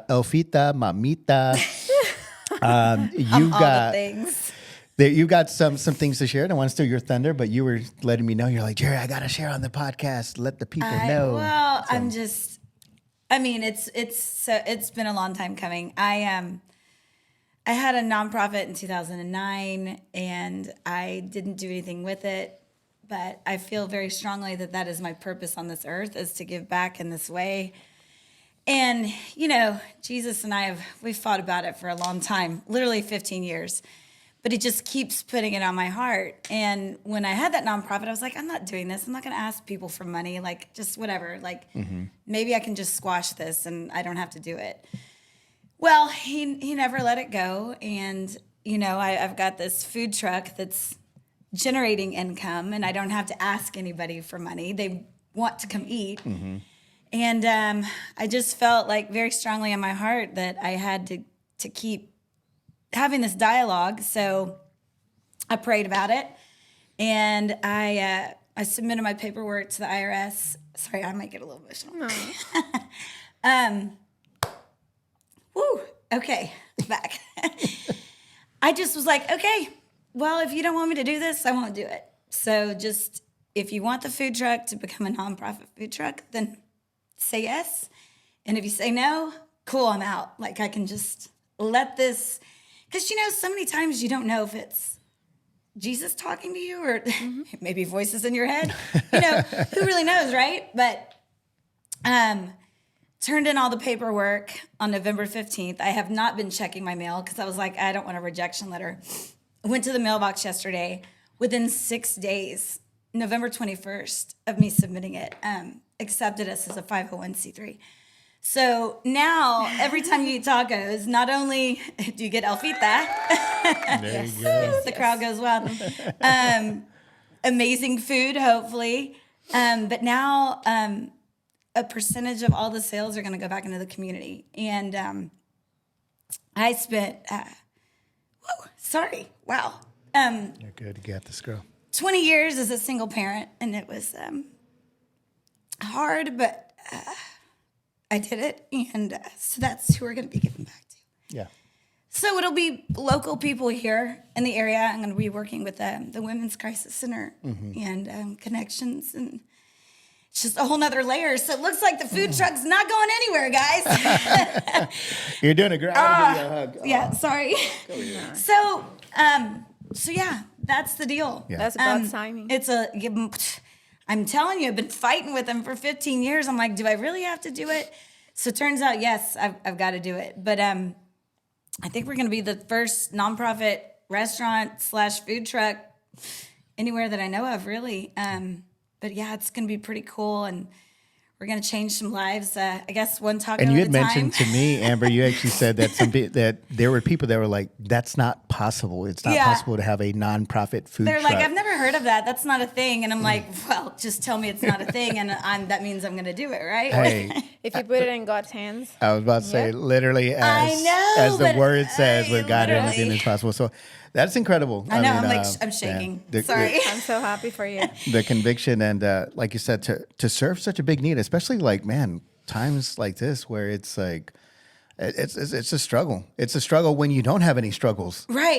Elfita, Mamita. You got things. You got some things to share. I don't want to steal your thunder, but you were letting me know. You're like, Jerry, I got to share on the podcast. Let the people know. Well, it's been a long time coming. I had a nonprofit in 2009, and I didn't do anything with it. But I feel very strongly that is my purpose on this earth, is to give back in this way. And, Jesus and we've fought about it for a long time, literally 15 years. But he just keeps putting it on my heart. And when I had that nonprofit, I was like, I'm not doing this. I'm not going to ask people for money, like just whatever. Like maybe I can just squash this and I don't have to do it. Well, he never let it go. And, I've got this food truck that's generating income, and I don't have to ask anybody for money. They want to come eat. And I just felt like very strongly in my heart that I had to keep having this dialogue. So I prayed about it, and I submitted my paperwork to the IRS. Sorry, I might get a little emotional. Woo. Okay, back. I just was like, okay, well, if you don't want me to do this, I won't do it. So just if you want the food truck to become a nonprofit food truck, then say yes. And if you say no, cool, I'm out. Like I can just let this, because so many times you don't know if it's Jesus talking to you or maybe voices in your head. Who really knows, right? But turned in all the paperwork on November 15th. I have not been checking my mail because I was like, I don't want a rejection letter. I went to the mailbox yesterday. Within 6 days, November 21st of me submitting it, accepted us as a 501c3. So now, every time you eat tacos, not only do you get Elfita, there you go. the crowd goes wild, amazing food, hopefully, but now a percentage of all the sales are going to go back into the community. And I spent, You're good. You got this, girl. 20 years as a single parent, and it was hard, but I did it, and so that's who we're going to be giving back to. Yeah. So it'll be local people here in the area. I'm going to be working with the Women's Crisis Center and connections, and it's just a whole nother layer. So it looks like the food truck's not going anywhere, guys. You're doing a great hug. Yeah, sorry. So yeah, that's the deal. Yeah. That's God's timing. I'm telling you, I've been fighting with him for 15 years. I'm like, do I really have to do it? So it turns out, yes, I've got to do it. But I think we're going to be the first nonprofit restaurant / food truck anywhere that I know of, really. But yeah, it's going to be pretty cool, and we're going to change some lives. I guess one taco at a time. And you had mentioned to me, Amber, you actually said that that there were people that were like, that's not possible. It's not possible to have a nonprofit food They're truck. like, I've never heard of that. That's not a thing. And I'm like, well, just tell me it's not a thing, and that means I'm going to do it, right? Hey, if you put it in God's hands. I was about to say, literally, as the word says, with God, anything is possible. So that's incredible. I know. I'm shaking. Sorry. I'm so happy for you. The conviction and, like you said, to serve such a big need, especially like, man, times like this where it's like, it's a struggle. It's a struggle when you don't have any struggles. Right.